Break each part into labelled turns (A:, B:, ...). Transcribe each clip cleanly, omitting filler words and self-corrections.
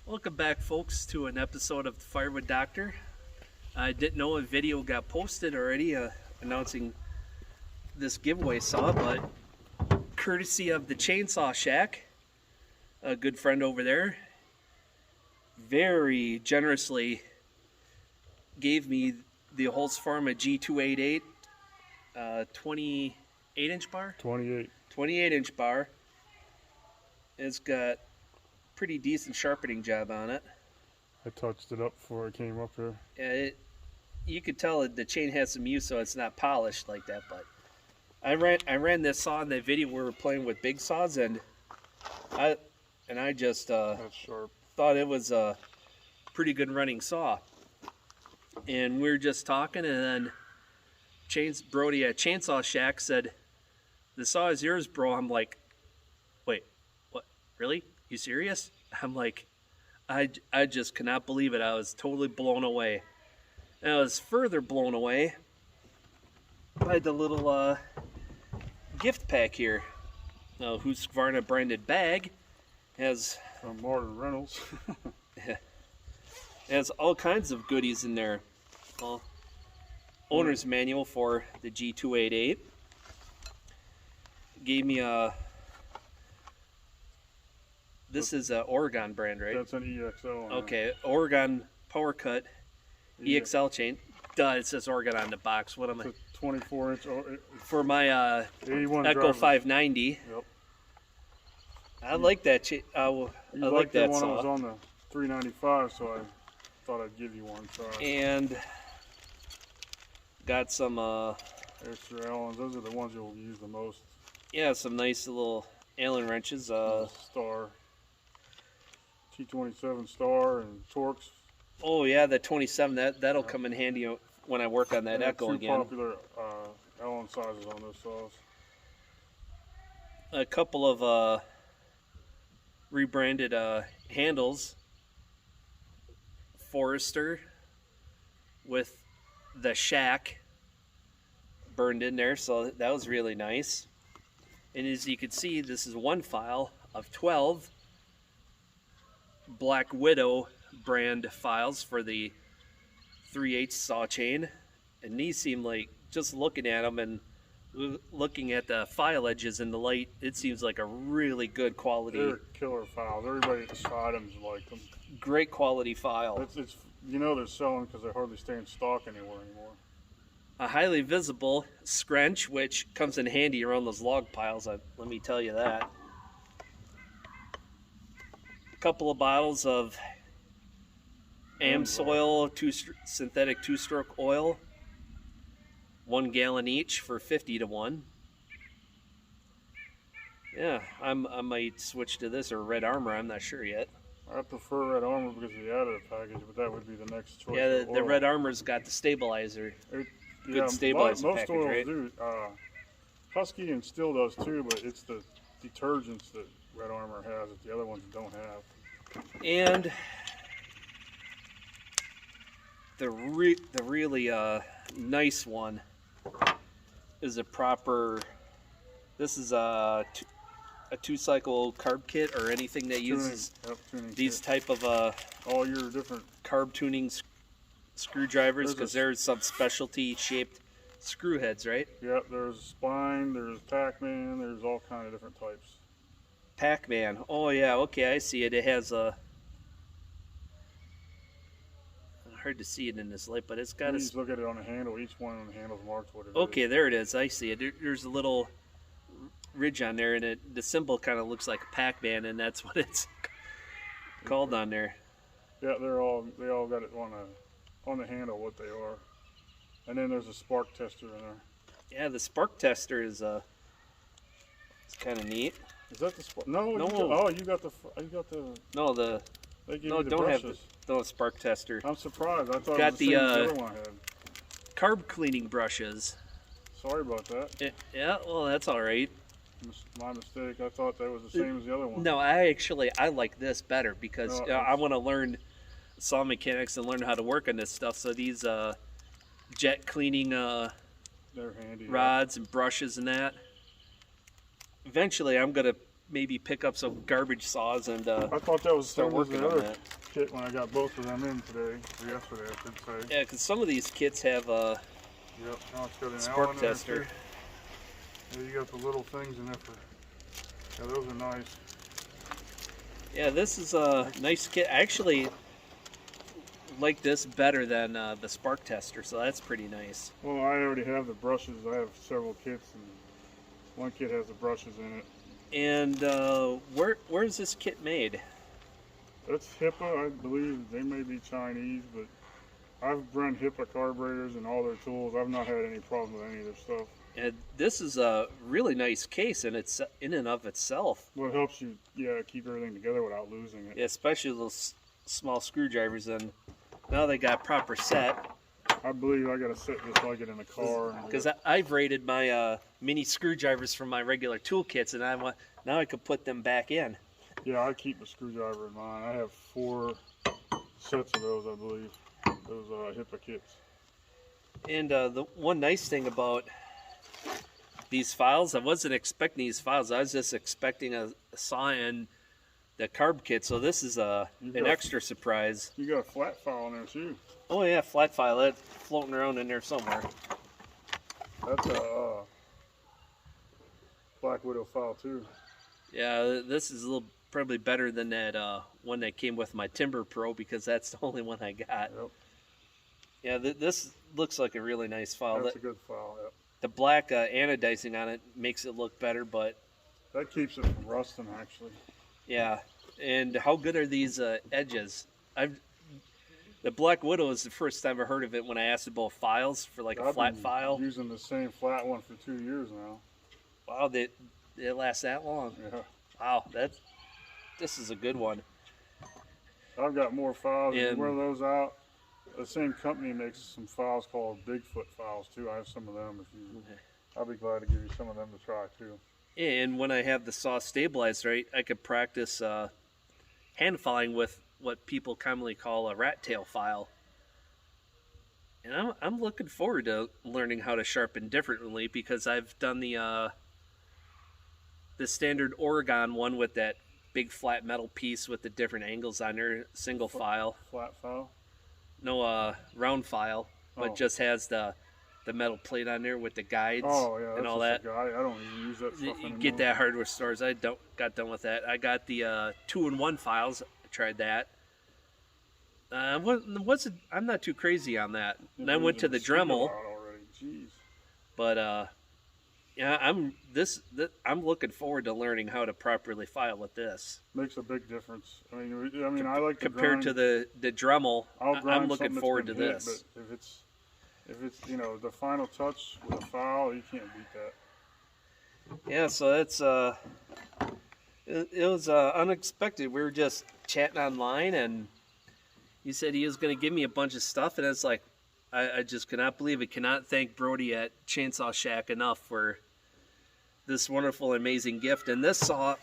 A: Welcome back, folks, to an episode of the Firewood Doctor. I didn't know a video got posted already announcing this giveaway saw, but courtesy of the Chainsaw Shack, a good friend over there, very generously gave me the Holzpharma G288 28-inch bar? 28-inch bar. It's got pretty decent sharpening job on it.
B: I touched it up before I came up here.
A: Yeah, you could tell the chain has some use, so it's not polished like that. But I ran this saw in that video where we were playing with big saws, and I just
B: That's sharp.
A: thought it was a pretty good running saw. And we were just talking, and then Brody at Chainsaw Shack said, "The saw is yours, bro." I'm like, "Wait, what? Really? You serious?" I'm like, I just cannot believe it. I was totally blown away. And I was further blown away by the little gift pack here. Now, Husqvarna branded bag has
B: From Martin Reynolds.
A: has all kinds of goodies in there. Well, owner's manual for the G288. Gave me a... This is an Oregon brand, right?
B: That's an EXL.
A: Okay, Oregon Power Cut EXL chain. Duh, it says Oregon on the box. What am I?
B: It's a 24-inch.
A: For my
B: 81
A: Echo
B: driver.
A: 590.
B: Yep.
A: I like that chain. I
B: You
A: like
B: liked the
A: that
B: one that
A: saw.
B: was on the 395, so I thought I'd give you one try.
A: And got some,
B: Extra Allens. Those are the ones you'll use the most.
A: yeah, some nice little Allen wrenches.
B: Star. T27 Star and Torx.
A: Oh yeah, the 27. That'll come in handy when I work on that
B: They have
A: Echo
B: two
A: again.
B: popular Allen sizes on those saws.
A: A couple of rebranded handles. Forester with the Shack burned in there, so that was really nice. And as you can see, this is one file of 12 Black Widow brand files for the 3/8 saw chain, and these seem like, just looking at them and looking at the file edges in the light, it seems like a really good quality,
B: They're killer files. Everybody at Sidems like them.
A: great quality file.
B: It's you know they're selling because they hardly stay in stock anymore.
A: A highly visible scrunch, which comes in handy around those log piles, let me tell you that. A couple of bottles of Amsoil synthetic two-stroke oil, 1 gallon each for 50 to 1. Yeah, I might switch to this or Red Armor. I'm not sure yet.
B: I prefer Red Armor because of the additive package, but that would be the next choice.
A: Yeah,
B: for
A: the
B: oil.
A: Red Armor's got the stabilizer. Good stabilizer
B: most
A: package,
B: oils
A: right?
B: do. Husky and Still does too, but it's the detergents that Red Armor has that the other ones don't have.
A: And the really nice one is a proper. This is a 2-cycle carb kit or anything that uses
B: tuning
A: these
B: kit.
A: type of
B: All your different.
A: carb tuning screwdrivers, because
B: There's
A: there's some specialty shaped screw heads, right?
B: Yep, there's Spine, there's Pac-Man, there's all kind of different types.
A: Pac-Man. Oh yeah, okay, I see it. It has a. Hard to see it in this light, but it's got
B: You
A: a.
B: just look at it on the handle. Each one on the handle's marked what it is.
A: Okay, there it is. I see it. There's a little ridge on there, and the symbol kind of looks like a Pac-Man, and that's what it's called on there.
B: Yeah, they all got it on the handle what they are. And then there's a spark tester in there.
A: Yeah, the spark tester is it's kind of neat.
B: Is that the spark? No.
A: No.
B: You got the.
A: No,
B: They give
A: no,
B: you the
A: don't
B: brushes.
A: have the spark tester.
B: I'm surprised. I thought
A: Got
B: it was the same as
A: the,
B: the other one I had.
A: Carb cleaning brushes.
B: Sorry about that.
A: Yeah, well, that's all right.
B: My mistake. I thought that was the same as the other one.
A: No, I like this better because
B: No,
A: I want to learn saw mechanics and learn how to work on this stuff. So these jet cleaning
B: They're handy.
A: rods and brushes and that. Eventually, I'm gonna maybe pick up some garbage saws and
B: I thought that was the
A: start
B: same as
A: working
B: the
A: on
B: other.
A: that.
B: kit when I got both of them in today, or yesterday I should say.
A: Yeah, because some of these kits have
B: Yep, now it's got an
A: spark
B: Allen in there,
A: tester.
B: too. Yeah, you got the little things in there for, yeah, those are nice.
A: Yeah, this is a nice kit. I actually like this better than the spark tester, so that's pretty nice.
B: Well, I already have the brushes. I have several kits, and one kit has the brushes in it.
A: And where is this kit made?
B: That's HIPAA, I believe. They may be Chinese, but I've run HIPAA carburetors and all their tools. I've not had any problem with any of their stuff.
A: And this is a really nice case in and of itself.
B: Well, it helps you, yeah, keep everything together without losing it.
A: Yeah, especially those small screwdrivers. And now they got proper set.
B: I believe I got to set just like it in the car.
A: Because I've rated my mini screwdrivers from my regular tool kits, and now I could put them back in.
B: Yeah, I keep a screwdriver in mine. I have 4 sets of those, I believe. Those HIPAA kits.
A: And the one nice thing about these files, I wasn't expecting these files. I was just expecting a saw and the carb kit. So this is an extra surprise.
B: You got a flat file in there too.
A: Oh yeah, flat file. That's floating around in there somewhere.
B: That's a Black Widow file too.
A: Yeah, this is a little probably better than that one that came with my Timber Pro, because that's the only one I got.
B: Yep.
A: Yeah, this looks like a really nice file.
B: That's a good file. Yep.
A: The black anodizing on it makes it look better, but
B: that keeps it from rusting actually.
A: yeah. And how good are these edges? The Black Widow is the first time I heard of it when I asked about files for like a flat file.
B: I've been using the same flat one for 2 years now.
A: Wow, they last that long.
B: Yeah.
A: Wow, this is a good one.
B: I've got more files.
A: And
B: wear those out. The same company makes some files called Bigfoot files too. I have some of them. I'll be glad to give you some of them to try too.
A: And when I have the saw stabilized right, I could practice hand filing with what people commonly call a rat tail file. And I'm looking forward to learning how to sharpen differently, because I've done the standard Oregon one with that big flat metal piece with the different angles on there, single file.
B: Flat file?
A: No, round file, but just has the metal plate on there with the guides and all that.
B: I don't even use that stuff anymore.
A: You get that hardware stores. I got done with that. I got the 2-in-1 files. I tried that. I'm not too crazy on that. And I went to the Dremel. But yeah, I'm looking forward to learning how to properly file with this.
B: Makes a big difference. I mean, I like to
A: compared to the Dremel. I'm looking forward to this.
B: But if it's the final touch with a file, you can't beat that.
A: Yeah, so that's it was unexpected. We were just chatting online, and he said he was going to give me a bunch of stuff, and it's like I just cannot believe it. Cannot thank Brody at Chainsaw Shack enough for this wonderful, amazing gift. And this saw,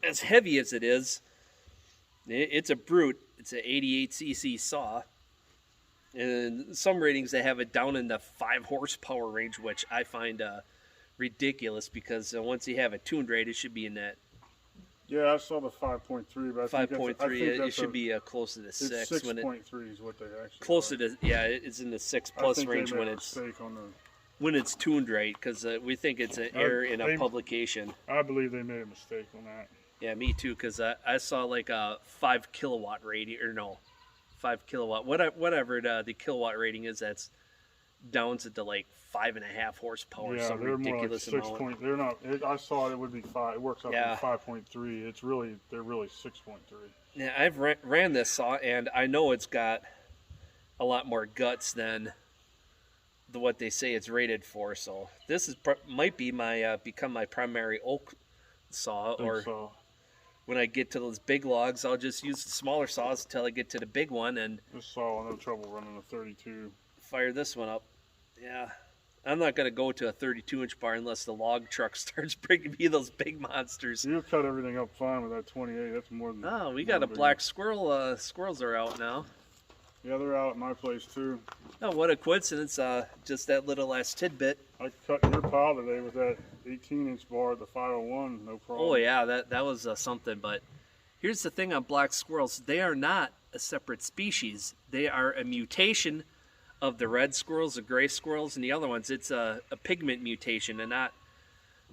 A: as heavy as it is, it's a brute. It's an 88cc saw. And some ratings, they have it down in the 5 horsepower range, which I find ridiculous, because once you have a tuned rate, it should be in that.
B: Yeah, I saw the 5.3, but
A: 5.3. It should be close to the 6.
B: 6.3 is what they actually.
A: Closer to, yeah, it's in the 6+ range when it's tuned right, because we think it's an error in a publication.
B: I believe they made a mistake on that.
A: Yeah, me too, because I saw like a 5 kilowatt rating, or no, 5 kilowatt, whatever the kilowatt rating is, that's down to like 5.5 horsepower.
B: Yeah,
A: some
B: they're
A: ridiculous
B: more like 6
A: amount.
B: They're not. I saw it would be 5. It works out to 5.3. They're really 6.3.
A: Yeah, I've ran this saw, and I know it's got a lot more guts than what they say it's rated for. So this is might be my become my primary oak saw, or when I get to those big logs, I'll just use the smaller saws until I get to the big one, and
B: this saw no trouble running a 32.
A: Fire this one up. Yeah, I'm not gonna go to a 32-inch bar unless the log truck starts bringing me those big monsters.
B: You'll cut everything up fine with that 28. That's more than.
A: Oh, we got a black squirrel. Squirrels are out now.
B: Yeah, they're out at my place too.
A: Oh, what a coincidence! Just that little last tidbit.
B: I cut your pile today with that 18-inch bar at the 501, no problem.
A: Oh yeah, that was something. But here's the thing on black squirrels. They are not a separate species. They are a mutation of the red squirrels, the gray squirrels, and the other ones. It's a pigment mutation and not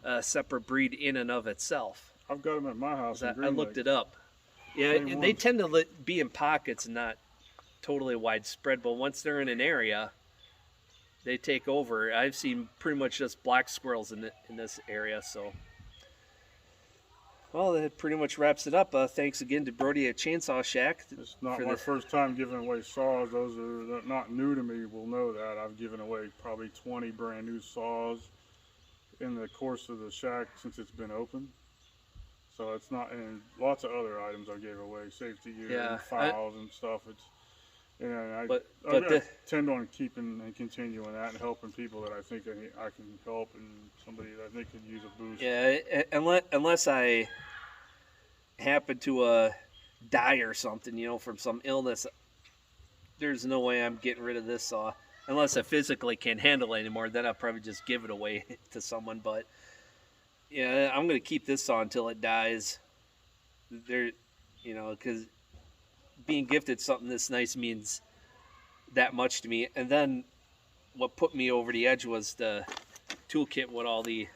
A: a separate breed in and of itself.
B: I've got them at my house.
A: I looked it up. Yeah,
B: Same
A: they
B: ones.
A: tend to be in pockets and not totally widespread, but once they're in an area, they take over. I've seen pretty much just black squirrels in this area, so. Well, that pretty much wraps it up. Thanks again to Brody at Chainsaw Shack.
B: It's not
A: for
B: my
A: the-
B: first time giving away saws. Those are not new to me. Will know that I've given away probably 20 brand new saws in the course of the shack since it's been open. So it's not, and lots of other items I gave away, safety gear,
A: Yeah,
B: and files and stuff. It's, and I
A: But
B: tend on keeping and continuing that and helping people that I think I can help, and somebody that I think could use a boost.
A: yeah, unless I happen to die or something, from some illness, there's no way I'm getting rid of this saw. Unless I physically can't handle it anymore, then I'll probably just give it away to someone. But yeah, I'm gonna keep this saw until it dies. Because being gifted something this nice means that much to me. And then what put me over the edge was the toolkit with all the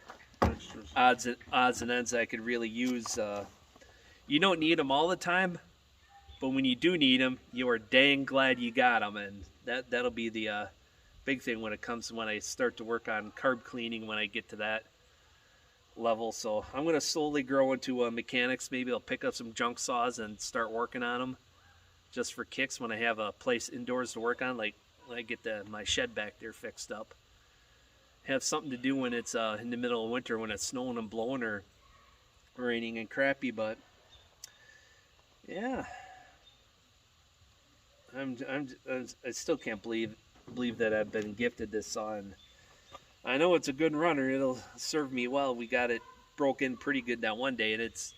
B: Extras.
A: odds and ends that I could really use. You don't need them all the time, but when you do need them, you are dang glad you got them, and that'll be the big thing when I start to work on carb cleaning when I get to that level. So I'm gonna slowly grow into mechanics. Maybe I'll pick up some junk saws and start working on them just for kicks when I have a place indoors to work on, like when I get my shed back there fixed up. Have something to do when it's in the middle of winter when it's snowing and blowing or raining and crappy. But yeah, I still can't believe that I've been gifted this saw, and I know it's a good runner. It'll serve me well. We got it broke in pretty good that one day, and it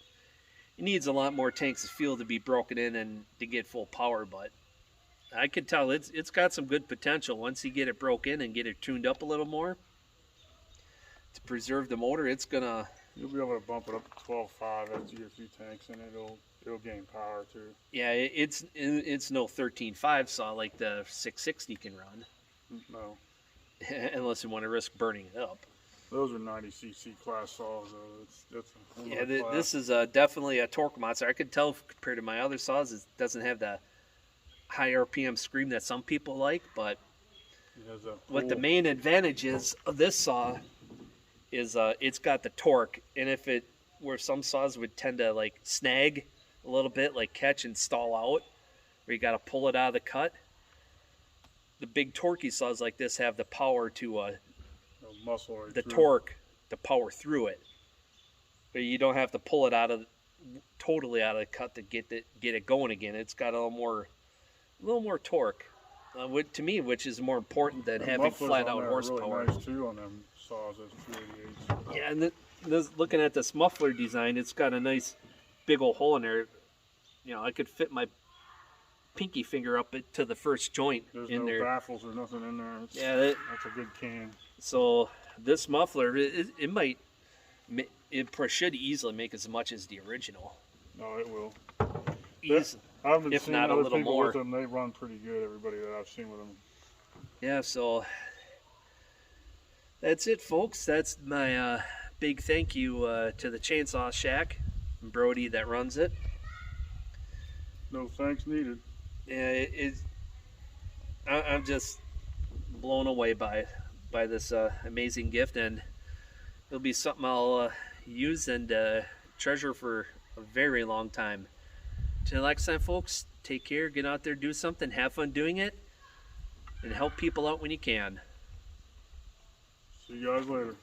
A: needs a lot more tanks of fuel to be broken in and to get full power, but I can tell it's got some good potential. Once you get it broke in and get it tuned up a little more to preserve the motor, it's gonna.
B: You'll be able to bump it up to 12.5 after you get a few tanks, and it'll gain power too.
A: Yeah, it's no 13.5 saw like the 660 can run,
B: No,
A: unless you want to risk burning it up.
B: those are 90cc class saws, though. That's a whole
A: Yeah,
B: nother class.
A: this is definitely a torque monster. I could tell compared to my other saws, it doesn't have the high RPM scream that some people like, but
B: It has a
A: what the
B: pull.
A: main advantage is of this saw is it's got the torque, and where some saws would tend to like snag a little bit, like catch and stall out, where you got to pull it out of the cut. The big torquey saws like this have the power to
B: The muscle right
A: the
B: through.
A: torque to power through it, but you don't have to pull it totally out of the cut to get it going again. It's got a little more torque, to me, which is more important than
B: The
A: having
B: mufflers
A: flat
B: on
A: out
B: there are
A: horsepower.
B: Really nice too on them saws, those 288s.
A: Yeah, and looking at this muffler design, it's got a nice big old hole in there. I could fit my pinky finger up to the first joint
B: There's
A: in
B: no
A: there.
B: baffles or nothing in there.
A: Yeah,
B: That's a good can.
A: so this muffler, it should easily make as much as the original.
B: No, it will.
A: Easy.
B: I've been
A: If
B: seeing
A: not a
B: other
A: little
B: people
A: more.
B: with them. They run pretty good. Everybody that I've seen with them.
A: Yeah, so that's it, folks. That's my big thank you to the Chainsaw Shack and Brody that runs it.
B: No thanks needed.
A: Yeah, I'm just blown away by this amazing gift, and it'll be something I'll use and treasure for a very long time. Till next time, folks, take care, get out there, do something, have fun doing it, and help people out when you can.
B: See you guys later.